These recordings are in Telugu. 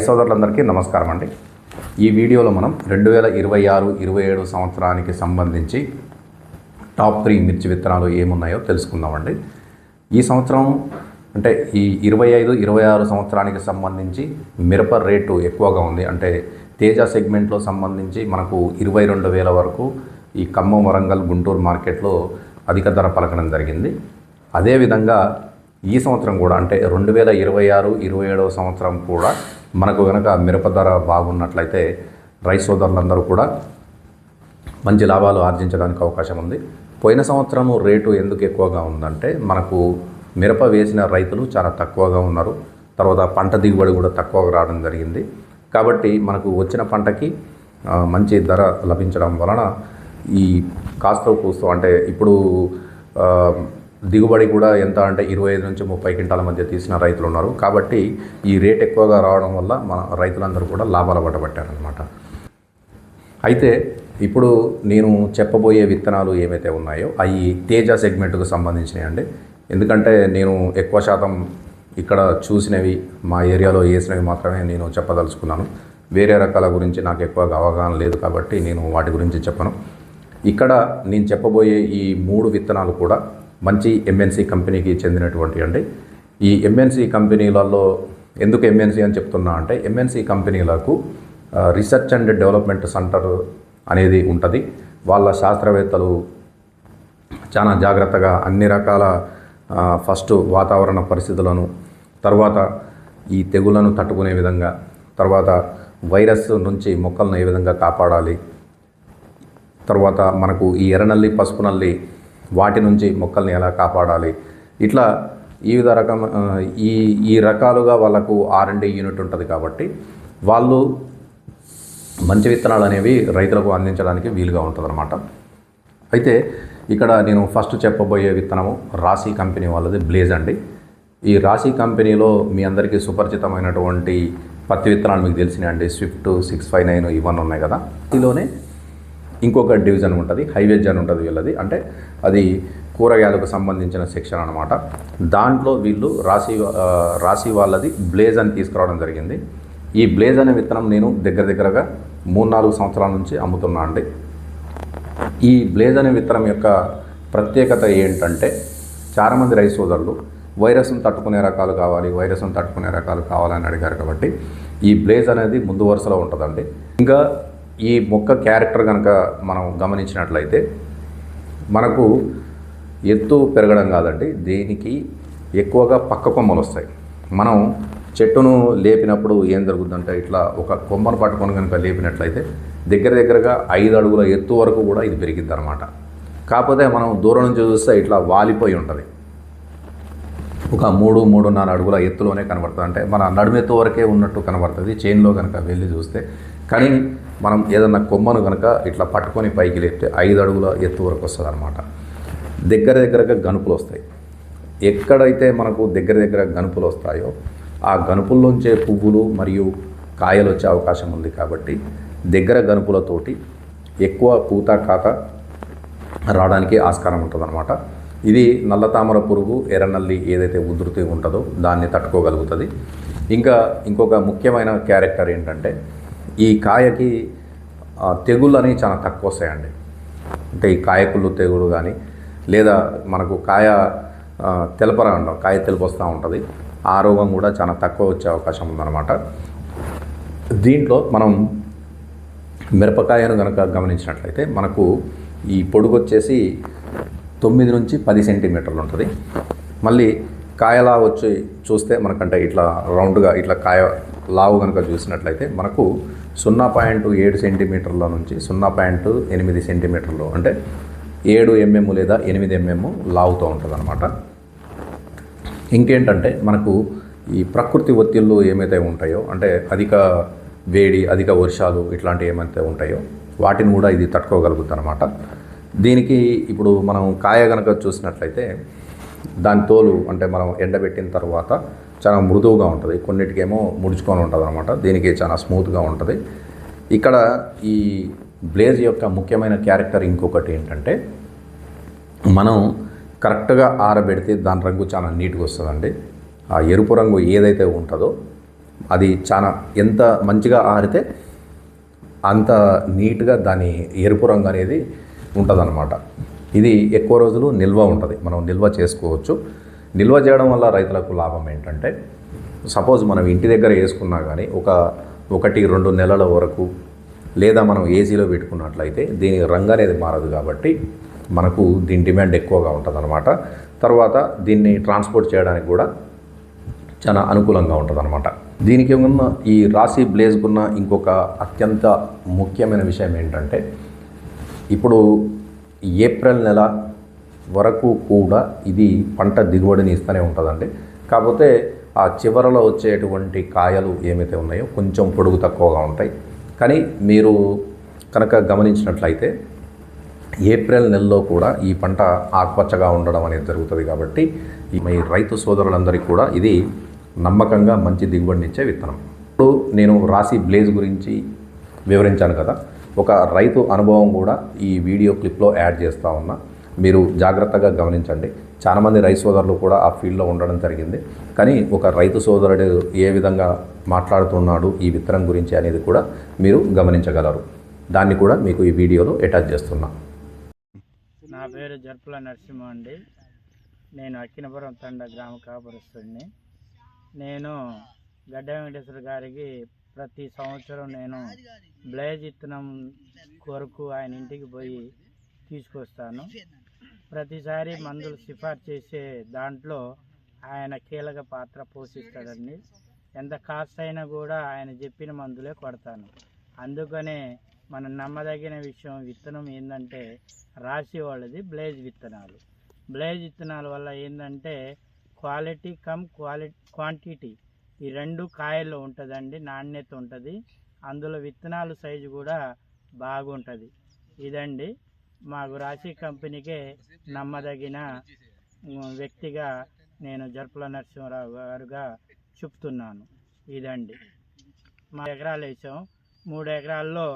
సోదరులందరికీ నమస్కారం అండి. ఈ వీడియోలో మనం 2026-27 సంవత్సరానికి సంబంధించి టాప్ 3 మిర్చి విత్తనాలు ఏమున్నాయో తెలుసుకుందామండి. ఈ సంవత్సరం అంటే ఈ 25-26 సంవత్సరానికి సంబంధించి మిరప రేటు ఎక్కువగా ఉంది. అంటే తేజ సెగ్మెంట్లో సంబంధించి మనకు 22,000 వరకు ఈ ఖమ్మం, వరంగల్, గుంటూరు మార్కెట్లో అధిక ధర పలకడం జరిగింది. అదేవిధంగా ఈ సంవత్సరం కూడా అంటే 2026-27 సంవత్సరం కూడా మనకు కనుక మిరప ధర బాగున్నట్లయితే రైతు సోదరులందరూ కూడా మంచి లాభాలు ఆర్జించడానికి అవకాశం ఉంది. పోయిన సంవత్సరం రేటు ఎందుకు ఎక్కువగా ఉందంటే మనకు మిరప వేసిన రైతులు చాలా తక్కువగా ఉన్నారు. తర్వాత పంట దిగుబడి కూడా తక్కువగా రావడం జరిగింది. కాబట్టి మనకు వచ్చిన పంటకి మంచి ధర లభించడం వలన ఈ కాస్త కూస్తో అంటే ఇప్పుడు దిగుబడి కూడా ఎంత అంటే 25 నుంచి 30 క్వింటాల మధ్య తీసిన రైతులు ఉన్నారు. కాబట్టి ఈ రేట్ ఎక్కువగా రావడం వల్ల మన రైతులందరూ కూడా లాభాల పట్టబట్టారనమాట. అయితే ఇప్పుడు నేను చెప్పబోయే విత్తనాలు ఏమైతే ఉన్నాయో అవి తేజ సెగ్మెంట్కు సంబంధించినవి అండి. ఎందుకంటే నేను ఎక్కువ శాతం ఇక్కడ చూసినవి మా ఏరియాలో వేసినవి మాత్రమే నేను చెప్పదలుచుకున్నాను. వేరే రకాల గురించి నాకు ఎక్కువగా అవగాహన లేదు కాబట్టి నేను వాటి గురించి చెప్పను. ఇక్కడ నేను చెప్పబోయే ఈ 3 విత్తనాలు కూడా మంచి ఎంఎన్సీ కంపెనీకి చెందినటువంటి అండి. ఈ ఎంఎన్సీ కంపెనీలలో ఎందుకు ఎంఎన్సీ అని చెప్తున్నా అంటే ఎంఎన్సీ కంపెనీలకు రీసెర్చ్ అండ్ డెవలప్మెంట్ సెంటర్ అనేది ఉంటుంది. వాళ్ళ శాస్త్రవేత్తలు చాలా జాగ్రత్తగా అన్ని రకాల ఫస్ట్ వాతావరణ పరిస్థితులను, తర్వాత ఈ తెగుళ్లను తట్టుకునే విధంగా, తర్వాత వైరస్ నుంచి మొక్కలను ఏ విధంగా కాపాడాలి, తర్వాత మనకు ఈ ఎర్రనల్లి, పసుపు నల్లి వాటి నుంచి మొక్కల్ని ఎలా కాపాడాలి, ఇట్లా వివిధ ఈ రకాలుగా వాళ్ళకు R&D యూనిట్ ఉంటుంది. కాబట్టి వాళ్ళు మంచి విత్తనాలు అనేవి రైతులకు అందించడానికి వీలుగా ఉంటుందన్నమాట. అయితే ఇక్కడ నేను ఫస్ట్ చెప్పబోయే విత్తనము రాశి కంపెనీ వాళ్ళది బ్లేజ్ అండి. ఈ రాశి కంపెనీలో మీ అందరికీ సుపరిచితమైనటువంటి పత్తి విత్తనాలు మీకు తెలిసినాయి అండి. స్విఫ్ట్, 659 ఇవన్నీ ఉన్నాయి కదా. దీనిలోనే ఇంకొక డివిజన్ ఉంటుంది, హైవేజ్ అని ఉంటుంది వీళ్ళది. అంటే అది కూరగాయలకు సంబంధించిన సెక్షన్ అనమాట. దాంట్లో వీళ్ళు రాశి వాళ్ళది బ్లేజ్ అని తీసుకురావడం జరిగింది. ఈ బ్లేజ్ అనే విత్తనం నేను దగ్గరగా 3-4 సంవత్సరాల నుంచి అమ్ముతున్నా అండి. ఈ బ్లేజ్ అనే విత్తనం యొక్క ప్రత్యేకత ఏంటంటే చాలామంది రైతు సోదరులు వైరస్ను తట్టుకునే రకాలు కావాలని అడిగారు. కాబట్టి ఈ బ్లేజ్ అనేది ముందు వరుసలో ఉంటుందండి. ఇంకా ఈ మొక్క క్యారెక్టర్ కనుక మనం గమనించినట్లయితే మనకు ఎత్తు పెరగడం కాదండి, దీనికి ఎక్కువగా పక్క కొమ్మలు వస్తాయి. మనం చెట్టును లేపినప్పుడు ఏం జరుగుతుందంటే ఇట్లా ఒక కొమ్మను పట్టుకొని కనుక లేపినట్లయితే దగ్గరగా 5 అడుగుల ఎత్తు వరకు కూడా ఇది పెరిగిద్ది అనమాట. కాకపోతే మనం దూరం నుంచి చూస్తే ఇట్లా వాలిపోయి ఉంటుంది, ఒక 3-3.5 అడుగుల ఎత్తులోనే కనబడుతుంది. అంటే మన నడుమెత్తు వరకే ఉన్నట్టు కనబడుతుంది చైన్లో కనుక వెళ్ళి చూస్తే. కానీ మనం ఏదన్నా కొమ్మను కనుక ఇట్లా పట్టుకొని పైకి లేపితే 5 అడుగుల ఎత్తు వరకు వస్తుంది అనమాట. దగ్గరగా గనుపులు వస్తాయి. ఎక్కడైతే మనకు దగ్గర గనుపులు వస్తాయో ఆ గనుపుల్లోంచే పువ్వులు మరియు కాయలు వచ్చే అవకాశం ఉంది. కాబట్టి దగ్గర గనుపులతోటి ఎక్కువ పూత కాత రావడానికి ఆస్కారం ఉంటుందన్నమాట. ఇది నల్ల తామర పురుగు, ఎర్రనల్లి ఏదైతే ఉధృతి ఉంటుందో దాన్ని తట్టుకోగలుగుతుంది. ఇంకొక ముఖ్యమైన క్యారెక్టర్ ఏంటంటే ఈ కాయకి తెగుళ్ళు అనేవి చాలా తక్కువ వస్తాయండి. అంటే ఈ కాయకుళ్ళు తెగులు కానీ లేదా మనకు కాయ తెలుపు వస్తూ ఉంటుంది. ఆ రోగం కూడా చాలా తక్కువ వచ్చే అవకాశం ఉందన్నమాట. దీంట్లో మనం మిరపకాయను కనుక గమనించినట్లయితే మనకు ఈ పొడుగు వచ్చేసి 9 నుంచి 10 సెంటీమీటర్లు ఉంటుంది. మళ్ళీ కాయలా వచ్చి చూస్తే మనకంటే ఇట్లా రౌండ్గా ఇట్లా కాయ లావు కనుక చూసినట్లయితే మనకు 0.7 సెంటీమీటర్ల నుంచి 0.8 సెంటీమీటర్లు అంటే 7 mm లేదా 8 mm లావుతో ఉంటుంది అనమాట. ఇంకేంటంటే మనకు ఈ ప్రకృతి ఒత్తిళ్ళు ఏమైతే ఉంటాయో అంటే అధిక వేడి, అధిక వర్షాలు ఇట్లాంటివి ఏమైతే ఉంటాయో వాటిని కూడా ఇది తట్టుకోగలుగుతుంది అనమాట. దీనికి ఇప్పుడు మనం కాయ కనుక చూసినట్లయితే దాని తోలు అంటే మనం ఎండబెట్టిన తర్వాత చాలా మృదువుగా ఉంటుంది, కొన్నిటికేమో ముడుచుకొని ఉంటుంది అనమాట. దీనికి చాలా స్మూత్గా ఉంటుంది. ఇక్కడ ఈ బ్లేజ్ యొక్క ముఖ్యమైన క్యారెక్టర్ ఇంకొకటి ఏంటంటే మనం కరెక్ట్గా ఆరబెడితే దాని రంగు చాలా నీట్గా వస్తుందండి. ఆ ఎరుపు రంగు ఏదైతే ఉంటుందో అది చాలా ఎంత మంచిగా ఆరితే అంత నీట్గా దాని ఎరుపు రంగు అనేది ఉంటుందన్నమాట. ఇది ఎక్కువ రోజులు నిల్వ ఉంటుంది, మనం నిల్వ చేసుకోవచ్చు. నిల్వ చేయడం వల్ల రైతులకు లాభం ఏంటంటే, సపోజ్ మనం ఇంటి దగ్గర వేసుకున్నా కానీ 1-2 నెలల వరకు, లేదా మనం ఏసీలో పెట్టుకున్నట్లయితే దీని రంగు అనేది మారదు. కాబట్టి మనకు దీని డిమాండ్ ఎక్కువగా ఉంటుందన్నమాట. తర్వాత దీన్ని ట్రాన్స్పోర్ట్ చేయడానికి కూడా చాలా అనుకూలంగా ఉంటుందన్నమాట. దీనికి ఉన్న ఈ రాశి బ్లేజ్కున్న ఇంకొక అత్యంత ముఖ్యమైన విషయం ఏంటంటే, ఇప్పుడు ఏప్రిల్ నెల వరకు కూడా ఇది పంట దిగుబడిని ఇస్తూనే ఉంటుందండి. కాకపోతే ఆ చివరలో వచ్చేటువంటి కాయలు ఏమైతే ఉన్నాయో కొంచెం పొడుగు తక్కువగా ఉంటాయి. కానీ మీరు కనుక గమనించినట్లయితే ఏప్రిల్ నెలలో కూడా ఈ పంట ఆకుపచ్చగా ఉండడం అనేది జరుగుతుంది. కాబట్టి మీ రైతు సోదరులందరికీ కూడా ఇది నమ్మకంగా మంచి దిగుబడినిచ్చే విత్తనం. ఇప్పుడు నేను రాశి బ్లేజ్ గురించి వివరించాను కదా, ఒక రైతు అనుభవం కూడా ఈ వీడియో క్లిప్లో యాడ్ చేస్తూ ఉన్నా. మీరు జాగ్రత్తగా గమనించండి. చాలామంది రైతు సోదరులు కూడా ఆ ఫీల్డ్లో ఉండడం జరిగింది. కానీ ఒక రైతు సోదరుడు ఏ విధంగా మాట్లాడుతున్నాడు ఈ విత్తనం గురించి అనేది కూడా మీరు గమనించగలరు. దాన్ని కూడా మీకు ఈ వీడియోలో అటాచ్ చేస్తున్నా. నా పేరు జర్పుల నరసింహ అండి. నేను అక్కినపురం తండ గ్రామ కాపురస్తుడిని. నేను గడ్డ వెంకటేశ్వర గారికి ప్రతి సంవత్సరం నేను బ్లేజ్ విత్తనం కొరకు ఆయన ఇంటికి పోయి తీసుకొస్తాను. ప్రతిసారి మందులు సిఫార్సు చేసే దాంట్లో ఆయన కీలక పాత్ర పోషిస్తాడండి. ఎంత కాస్ట్ అయినా కూడా ఆయన చెప్పిన మందులే కొడతాను. అందుకనే మనం నమ్మదగిన విషయం విత్తనం ఏంటంటే రాశి వాళ్ళది బ్లేజ్ విత్తనాలు. బ్లేజ్ విత్తనాల వల్ల ఏంటంటే క్వాలిటీ క్వాంటిటీ ఈ రెండు కాయల్లో ఉంటుందండి, నాణ్యత ఉంటుంది. అందులో విత్తనాలు సైజు కూడా బాగుంటుంది. ఇదండి మాకు రాశి కంపెనీకే నమ్మదగిన వ్యక్తిగా నేను జర్పుల నరసింహారావు గారుగా చెప్తున్నాను. ఇదండి మా ఎకరాలు వేసాం. 3 ఎకరాల్లో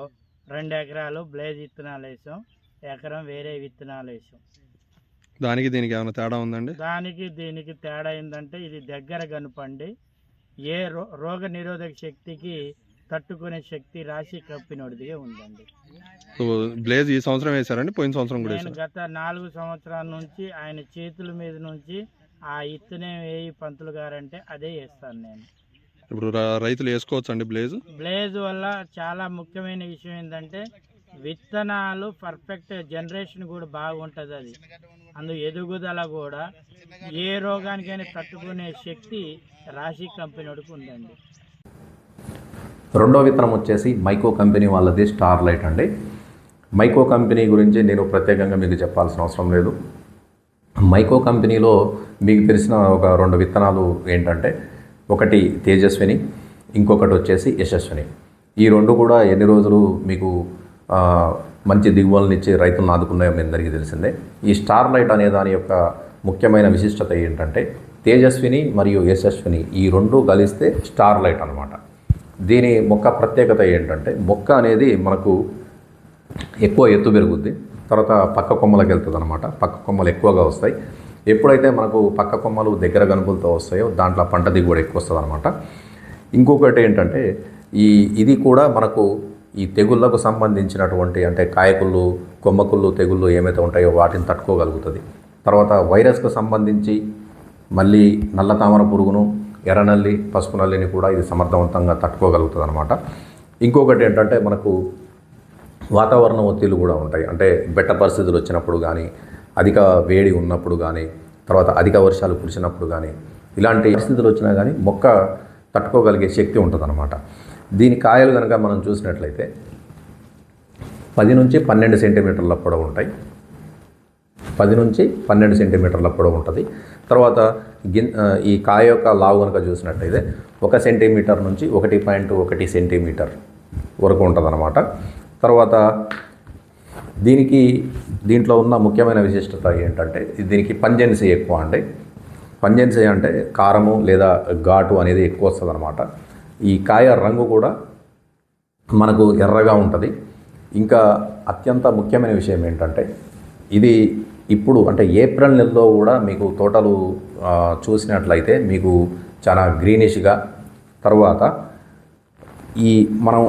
2 ఎకరాలు బ్లేజ్ విత్తనాలు వేసాం, ఎకరం వేరే విత్తనాలు వేసాం. దానికి దీనికి ఏమైనా తేడా ఉందండి? దానికి దీనికి తేడా ఏంటంటే ఇది దగ్గర కనుపండి. ఏ రోగ నిరోధక శక్తికి తట్టుకునే శక్తి రాశి కంపెనీడిదిగా ఉందండి. బ్లేజ్ ఈ సంవత్సరం వేశారండి? పోయిన సంవత్సరం కూడా నేను గత 4 సంవత్సరాల నుంచి ఆయన చేతుల మీద నుంచి ఆ ఇత్తనం వేయి పంతులు గారంటే అదే వేస్తాను నేను. ఇప్పుడు రైతులు వేసుకోవచ్చు అండి బ్లేజ్? బ్లేజ్ వల్ల చాలా ముఖ్యమైన విషయం ఏంటంటే విత్తనాలు పర్ఫెక్ట్ జనరేషన్ కూడా బాగుంటుంది. అది అందు ఎదుగుదల కూడా ఏ రోగానికైనా తట్టుకునే శక్తి రాశి కంపెనీకి ఉందండి. రెండో విత్తనం వచ్చేసి మైకో కంపెనీ వాళ్ళది స్టార్ లైట్ అండి. మైకో కంపెనీ గురించి నేను ప్రత్యేకంగా మీకు చెప్పాల్సిన అవసరం లేదు. మైకో కంపెనీలో మీకు తెలిసిన ఒక 2 విత్తనాలు ఏంటంటే, ఒకటి తేజస్విని, ఇంకొకటి వచ్చేసి యశస్విని. ఈ 2 కూడా ఎన్ని రోజులు మీకు మంచి దిగుబడులను ఇచ్చే రైతులను ఆదుకున్నాయో మీ అందరికీ తెలిసిందే. ఈ స్టార్ లైట్ అనే దాని యొక్క ముఖ్యమైన విశిష్టత ఏంటంటే, తేజస్విని మరియు యశస్విని ఈ 2 కలిస్తే స్టార్ లైట్ అనమాట. దీని మొక్క ప్రత్యేకత ఏంటంటే, మొక్క అనేది మనకు ఎక్కువ ఎత్తు పెరుగుద్ది, తర్వాత పక్క కొమ్మలకు వెళ్తుంది అనమాట. పక్క కొమ్మలు ఎక్కువగా వస్తాయి. ఎప్పుడైతే మనకు పక్క కొమ్మలు దగ్గర గనుపులతో వస్తాయో దాంట్లో పంట దిగుబడి ఎక్కువ వస్తుంది అనమాట. ఇంకొకటి ఏంటంటే, ఇది కూడా మనకు ఈ తెగుళ్ళకు సంబంధించినటువంటి అంటే కాయకుళ్ళు, కొమ్మకుళ్ళు తెగుళ్ళు ఏమైతే ఉంటాయో వాటిని తట్టుకోగలుగుతుంది. తర్వాత వైరస్కు సంబంధించి మళ్ళీ నల్ల తామర పురుగును, ఎర్రనల్లి, పసుపు నల్లిని కూడా ఇది సమర్థవంతంగా తట్టుకోగలుగుతుంది అనమాట. ఇంకొకటి ఏంటంటే, మనకు వాతావరణ ఒత్తిళ్లు కూడా ఉంటాయి. అంటే బెట్ట పరిస్థితులు వచ్చినప్పుడు కానీ, అధిక వేడి ఉన్నప్పుడు కానీ, తర్వాత అధిక వర్షాలు కురిసినప్పుడు కానీ, ఇలాంటి పరిస్థితులు వచ్చినా కానీ మొక్క తట్టుకోగలిగే శక్తి ఉంటుందన్నమాట. దీని కాయలు కనుక మనం చూసినట్లయితే 10 నుంచి 12 సెంటీమీటర్ల పొడవు ఉంటాయి. 10 నుంచి 12 సెంటీమీటర్ల పొడవు ఉంటుంది. తర్వాత ఈ కాయ యొక్క లావు కనుక చూసినట్లయితే 1 సెంటీమీటర్ నుంచి 1.1 సెంటీమీటర్ వరకు ఉంటుందన్నమాట. తర్వాత దీంట్లో ఉన్న ముఖ్యమైన విశిష్టత ఏంటంటే, దీనికి పంజెన్సీ ఎక్కువ అండి. పంజెన్సీ అంటే కారము లేదా ఘాటు అనేది ఎక్కువ వస్తుంది అనమాట. ఈ కాయ రంగు కూడా మనకు ఎర్రగా ఉంటుంది. ఇంకా అత్యంత ముఖ్యమైన విషయం ఏంటంటే, ఇది ఇప్పుడు అంటే ఏప్రిల్ నెలలో కూడా మీకు తోటలు చూసినట్లయితే మీకు చాలా గ్రీనిష్గా తర్వాత మనం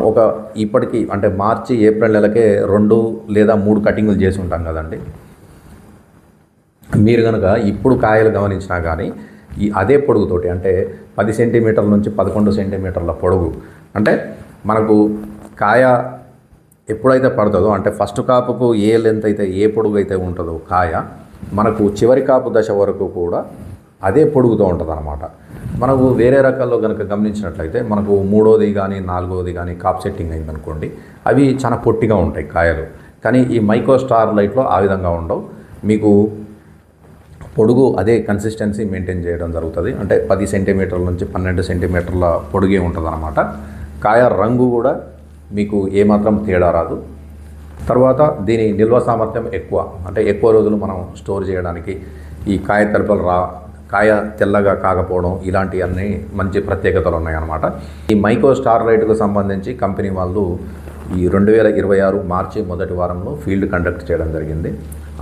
ఇప్పటికీ అంటే మార్చి ఏప్రిల్ నెలకే 2 లేదా 3 కటింగులు చేసి ఉంటాం కదండి. మీరు కనుక ఇప్పుడు కాయలు గమనించినా కానీ అదే పొడుగుతోటి అంటే 10 సెంటీమీటర్ల నుంచి 11 సెంటీమీటర్ల పొడుగు అంటే మనకు కాయ ఎప్పుడైతే పడుతుందో అంటే ఫస్ట్ కాపుకు ఏ లెంత్ అయితే ఏ పొడుగు అయితే ఉంటుందో కాయ మనకు చివరి కాపు దశ వరకు కూడా అదే పొడుగుతూ ఉంటుంది అన్నమాట. మనకు వేరే రకాల్లో కనుక గమనించినట్లయితే మనకు 3వది కానీ 4వది కానీ కాప్ సెట్టింగ్ అయిందనుకోండి, అవి చాలా పొట్టిగా ఉంటాయి కాయలు. కానీ ఈ మైక్రో స్టార్ లైట్లో ఆ విధంగా ఉండవు. మీకు పొడుగు అదే కన్సిస్టెన్సీ మెయింటైన్ చేయడం జరుగుతుంది. అంటే 10 సెంటీమీటర్ల నుంచి 12 సెంటీమీటర్ల పొడుగే ఉంటుంది అన్నమాట. కాయ రంగు కూడా మీకు ఏమాత్రం తేడా రాదు. తర్వాత దీని నిల్వ సామర్థ్యం ఎక్కువ, అంటే ఎక్కువ రోజులు మనం స్టోర్ చేయడానికి ఈ కాయ తెల్లగా కాకపోవడం ఇలాంటివన్నీ మంచి ప్రత్యేకతలు ఉన్నాయన్నమాట. ఈ మైక్రో స్టార్ లైట్కు సంబంధించి కంపెనీ వాళ్ళు ఈ 2026 మార్చి మొదటి వారంలో ఫీల్డ్ కండక్ట్ చేయడం జరిగింది.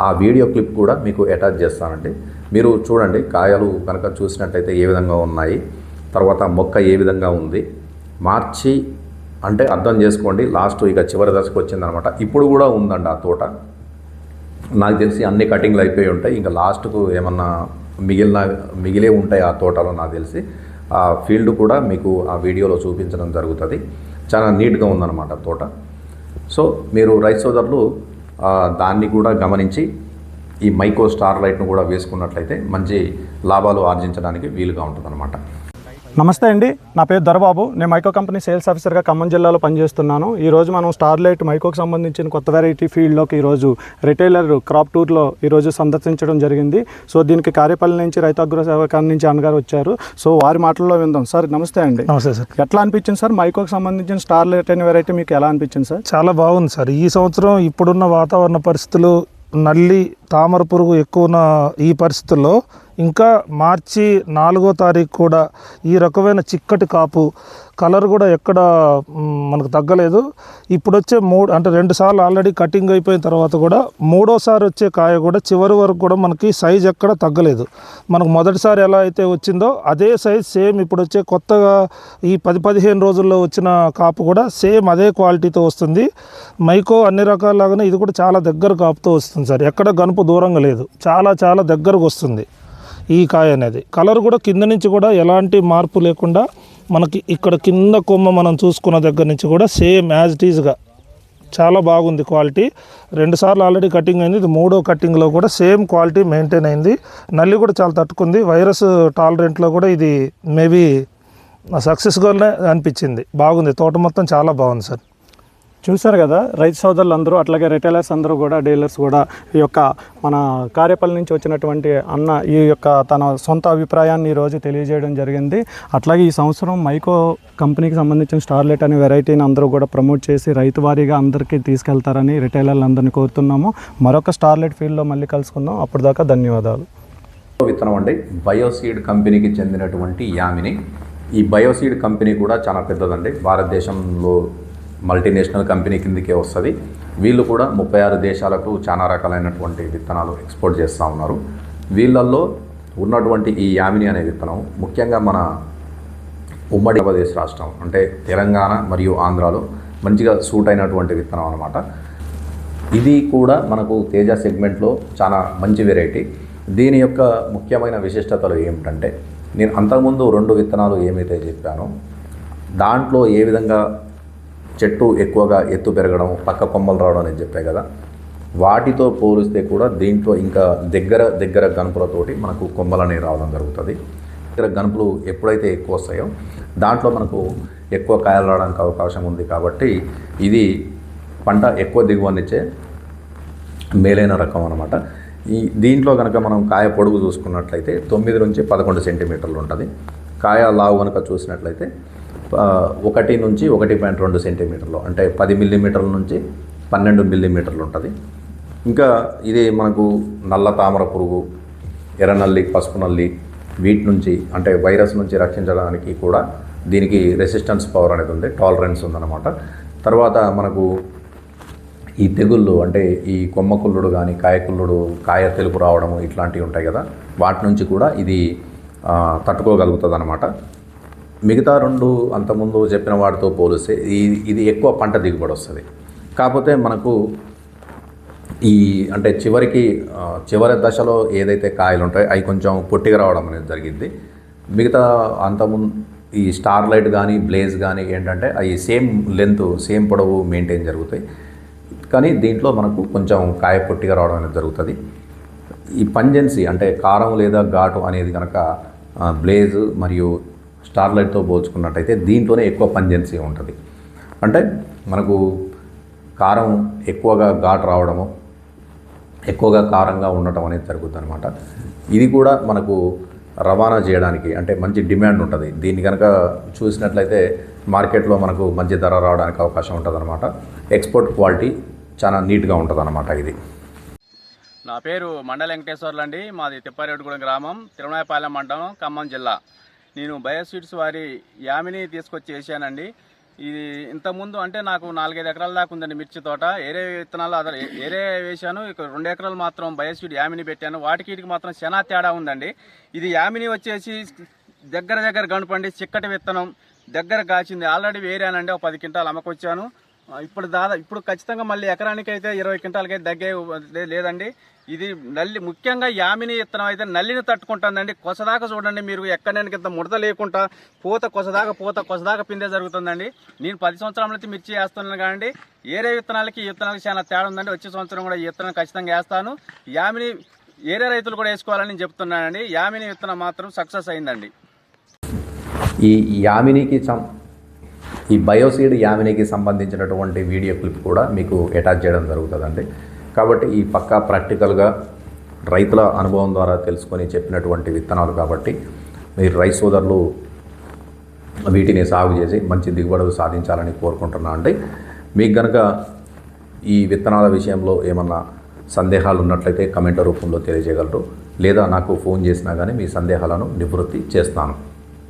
ఆ వీడియో క్లిప్ కూడా మీకు అటాచ్ చేస్తానండి. మీరు చూడండి, కాయలు కనుక చూసినట్టయితే ఏ విధంగా ఉన్నాయి, తర్వాత మొక్క ఏ విధంగా ఉంది. మార్చి అంటే అర్థం చేసుకోండి, లాస్ట్ ఇక చివరి దశకు వచ్చిందనమాట. ఇప్పుడు కూడా ఉందండి ఆ తోట. నాకు తెలిసి అన్ని కటింగ్లు అయిపోయి ఉంటాయి. ఇంకా లాస్ట్కు ఏమన్నా మిగిలే ఉంటాయి ఆ తోటలో నాకు తెలిసి. ఆ ఫీల్డ్ కూడా మీకు ఆ వీడియోలో చూపించడం జరుగుతుంది. చాలా నీట్గా ఉందన్నమాట తోట. సో మీరు రైతు సోదరులు దాన్ని కూడా గమనించి ఈ మైక్రో స్టార్ లైట్ను కూడా వేసుకున్నట్లయితే మంచి లాభాలు ఆర్జించడానికి వీలుగా ఉంటుందన్నమాట. నమస్తే అండి, నా పేరు దొరబాబు. నేను మైకో కంపెనీ సేల్స్ ఆఫీసర్గా ఖమ్మం జిల్లాలో పనిచేస్తున్నాను. ఈరోజు మనం స్టార్లైట్ మైకోకి సంబంధించిన కొత్త వెరైటీ ఫీల్డ్లోకి ఈరోజు రిటైలర్ క్రాప్ టూర్లో ఈరోజు సందర్శించడం జరిగింది. సో దీనికి కార్యపల్లి నుంచి రైతు అగ్ర సేవకాన్ని నుంచి అన్నగారు వచ్చారు. సో వారి మాటల్లో విందాం. సార్ నమస్తే అండి. నమస్తే సార్. ఎట్లా అనిపించింది సార్ మైకోకి సంబంధించిన స్టార్లైట్ అనే వెరైటీ మీకు ఎలా అనిపించింది సార్? చాలా బాగుంది సార్. ఈ సంవత్సరం ఇప్పుడున్న వాతావరణ పరిస్థితులు, నల్లి తామర పురుగు ఎక్కువ ఉన్న ఈ పరిస్థితుల్లో ఇంకా మార్చి 4వ తారీఖు కూడా ఈ రకమైన చిక్కటి కాపు, కలర్ కూడా ఎక్కడ మనకు తగ్గలేదు. ఇప్పుడు వచ్చే 2 సార్లు ఆల్రెడీ కటింగ్ అయిపోయిన తర్వాత కూడా 3వసారి వచ్చే కాయ కూడా చివరి వరకు కూడా మనకి సైజ్ ఎక్కడ తగ్గలేదు. మనకు మొదటిసారి ఎలా అయితే వచ్చిందో అదే సైజ్ సేమ్ ఇప్పుడు వచ్చే కొత్తగా ఈ 10-15 రోజుల్లో వచ్చిన కాపు కూడా సేమ్ అదే క్వాలిటీతో వస్తుంది. మైకో అన్ని రకాలలాగానే ఇది కూడా చాలా దగ్గర కాపుతో వస్తుంది సార్. ఎక్కడ గనుపు దూరంగా లేదు, చాలా చాలా దగ్గరకు వస్తుంది ఈ కాయ అనేది. కలర్ కూడా కింద నుంచి కూడా ఎలాంటి మార్పు లేకుండా మనకి ఇక్కడ కింద కొమ్మ మనం చూసుకున్న దగ్గర నుంచి కూడా సేమ్ యాజ్ ఇట్ ఈజ్గా చాలా బాగుంది క్వాలిటీ. 2 సార్లు ఆల్రెడీ కటింగ్ అయింది. ఇది 3వ కటింగ్లో కూడా సేమ్ క్వాలిటీ మెయింటైన్ అయింది. నల్లి కూడా చాలా తట్టుకుంది. వైరస్ టాలరెంట్లో కూడా ఇది మేబీ సక్సెస్గానే అనిపించింది. బాగుంది, తోట మొత్తం చాలా బాగుంది సార్. చూశారు కదా, రైతు సోదరులు అందరూ అట్లాగే రిటైలర్స్ అందరూ కూడా, డీలర్స్ కూడా ఈ యొక్క మన కార్యపల్లి నుంచి వచ్చినటువంటి అన్న ఈ యొక్క తన సొంత అభిప్రాయాన్ని ఈరోజు తెలియజేయడం జరిగింది. అట్లాగే ఈ సంవత్సరం మైకో కంపెనీకి సంబంధించిన స్టార్లైట్ అనే వెరైటీని అందరూ కూడా ప్రమోట్ చేసి రైతు వారీగా అందరికీ తీసుకెళ్తారని రిటైలర్లు అందరినీ కోరుతున్నాము. మరొక స్టార్లైట్ ఫీల్డ్లో మళ్ళీ కలుసుకుందాం. అప్పటిదాకా ధన్యవాదాలు. విత్తనం అండి, బయోసీడ్ కంపెనీకి చెందినటువంటి యామిని. ఈ బయోసీడ్ కంపెనీ కూడా చాలా పెద్దదండి, భారతదేశంలో మల్టీనేషనల్ కంపెనీ కిందకే వస్తుంది. వీళ్ళు కూడా 36 దేశాలకు చాలా రకాలైనటువంటి విత్తనాలు ఎక్స్పోర్ట్ చేస్తూ ఉన్నారు. వీళ్ళల్లో ఉన్నటువంటి ఈ యామిని అనే విత్తనం ముఖ్యంగా మన ఉమ్మడి ఆంధ్రప్రదేశ్ రాష్ట్రం అంటే తెలంగాణ మరియు ఆంధ్రాలో మంచిగా సూట్ అయినటువంటి విత్తనం అన్నమాట. ఇది కూడా మనకు తేజ సెగ్మెంట్లో చాలా మంచి వెరైటీ. దీని యొక్క ముఖ్యమైన విశిష్టతలు ఏమిటంటే, నేను అంతకుముందు 2 విత్తనాలు ఏమైతే చెప్పానో దాంట్లో ఏ విధంగా చెట్టు ఎక్కువగా ఎత్తు పెరగడం, పక్క కొమ్మలు రావడం అనేది చెప్పాయి కదా, వాటితో పోలిస్తే కూడా దీంట్లో ఇంకా దగ్గర గనుపులతోటి మనకు కొమ్మలు అనేవి రావడం జరుగుతుంది. దగ్గర గనుపులు ఎప్పుడైతే ఎక్కువ వస్తాయో దాంట్లో మనకు ఎక్కువ కాయలు రావడానికి అవకాశం ఉంది. కాబట్టి ఇది పంట ఎక్కువ దిగువనిచ్చే మేలైన రకం అన్నమాట. దీంట్లో కనుక మనం కాయ పొడుగు చూసుకున్నట్లయితే 9 నుంచి 11 సెంటీమీటర్లు ఉంటుంది. కాయ లావు కనుక చూసినట్లయితే 1 నుంచి 1.2 సెంటీమీటర్లు అంటే 10 మిల్లీమీటర్ల నుంచి 12 మిల్లీమీటర్లు ఉంటుంది. ఇంకా ఇది మనకు నల్ల తామర పురుగు, ఎర్రనల్లి, పసుపు నల్లి వీటి నుంచి అంటే వైరస్ నుంచి రక్షించడానికి కూడా దీనికి రెసిస్టెన్స్ పవర్ అనేది ఉంది, టాలరెన్స్ ఉందన్నమాట. తర్వాత మనకు ఈ తెగుళ్ళు అంటే ఈ కొమ్మ కుళ్ళుడు కానీ కాయ కుళ్ళుడు, కాయ తెలుపు రావడము ఇట్లాంటివి ఉంటాయి కదా, వాటి నుంచి కూడా ఇది తట్టుకోగలుగుతుంది అన్నమాట. మిగతా రెండు అంతకుముందు చెప్పిన వాటితో పోలిస్తే ఇది ఎక్కువ పంట దిగుబడి వస్తుంది. కాకపోతే మనకు అంటే చివరి దశలో ఏదైతే కాయలు ఉంటాయో అవి కొంచెం పొట్టిగా రావడం అనేది జరిగింది. మిగతా అంతకుముందు ఈ స్టార్లైట్ కానీ బ్లేజ్ కానీ ఏంటంటే అవి సేమ్ పొడవు మెయింటైన్ జరుగుతాయి. కానీ దీంట్లో మనకు కొంచెం కాయ పొట్టిగా రావడం అనేది జరుగుతుంది. ఈ పంజెన్సీ అంటే కారం లేదా ఘాటు అనేది కనుక బ్లేజ్ మరియు స్టార్లైట్తో పోల్చుకున్నట్టయితే దీంట్లోనే ఎక్కువ పంజెన్సీ ఉంటుంది. అంటే మనకు కారం ఎక్కువగా ఘాటు రావడము, ఎక్కువగా కారంగా ఉండటం అనేది జరుగుతుంది అనమాట. ఇది కూడా మనకు రవాణా చేయడానికి అంటే మంచి డిమాండ్ ఉంటుంది. దీన్ని కనుక చూసినట్లయితే మార్కెట్లో మనకు మంచి ధర రావడానికి అవకాశం ఉంటుంది అనమాట. ఎక్స్పోర్ట్ క్వాలిటీ చాలా నీట్గా ఉంటుంది అనమాట. ఇది నా పేరు మండల వెంకటేశ్వర్లు అండి. మాది తిప్పారెడ్డిగూడెం గ్రామం, తిరుమలాయపాలెం మండలం, ఖమ్మం జిల్లా. నేను బయోసీడ్స్ వారి యామిని తీసుకొచ్చి వేసానండి. ఇది ఇంతకుముందు అంటే నాకు 4-5 ఎకరాల దాకా ఉందండి మిర్చి తోట. ఏరే విత్తనాలు ఏరే వేశాను. ఇక 2 ఎకరాలు మాత్రం బయోసీడ్ యామిని పెట్టాను. వాటికి మాత్రం చాలా తేడా ఉందండి. ఇది యామిని వచ్చేసి దగ్గర గనుపండి, చిక్కటి విత్తనం దగ్గర కాచింది. ఆల్రెడీ వేరానండి, ఒక 10 క్వింటాలు అమ్మకొచ్చాను. ఇప్పుడు ఖచ్చితంగా మళ్ళీ ఎకరానికి అయితే 20 క్వింటాలకైతే దగ్గే లేదండి. ఇది ముఖ్యంగా యామిని విత్తనం అయితే నల్లిని తట్టుకుంటుందండి. కొసదాకా చూడండి మీరు, ఎక్కడైనా కింద ముడత లేకుండా కొసదాకా పిందే జరుగుతుందండి. నేను 10 సంవత్సరాల నుంచి మిర్చి వేస్తున్నాను కానీ ఏరే విత్తనాలకి చాలా తేడా ఉందండి. వచ్చే సంవత్సరం కూడా ఈ విత్తనం ఖచ్చితంగా వేస్తాను. యామిని ఏరే రైతులు కూడా వేసుకోవాలని చెప్తున్నానండి. యామిని విత్తనం మాత్రం సక్సెస్ అయిందండి. ఈ బయోసీడ్ యామినికి సంబంధించినటువంటి వీడియో క్లిప్ కూడా మీకు అటాచ్ చేయడం జరుగుతుందండి. కాబట్టి ఈ పక్కా ప్రాక్టికల్గా రైతుల అనుభవం ద్వారా తెలుసుకొని చెప్పినటువంటి విత్తనాలు కాబట్టి మీరు రైతు సోదరులు వీటిని సాగు చేసి మంచి దిగుబడులు సాధించాలని కోరుకుంటున్నా అండి. మీకు కనుక ఈ విత్తనాల విషయంలో ఏమన్నా సందేహాలు ఉన్నట్లయితే కమెంట్ రూపంలో తెలియజేయగలరు, లేదా నాకు ఫోన్ చేసినా కానీ మీ సందేహాలను నివృత్తి చేస్తాను.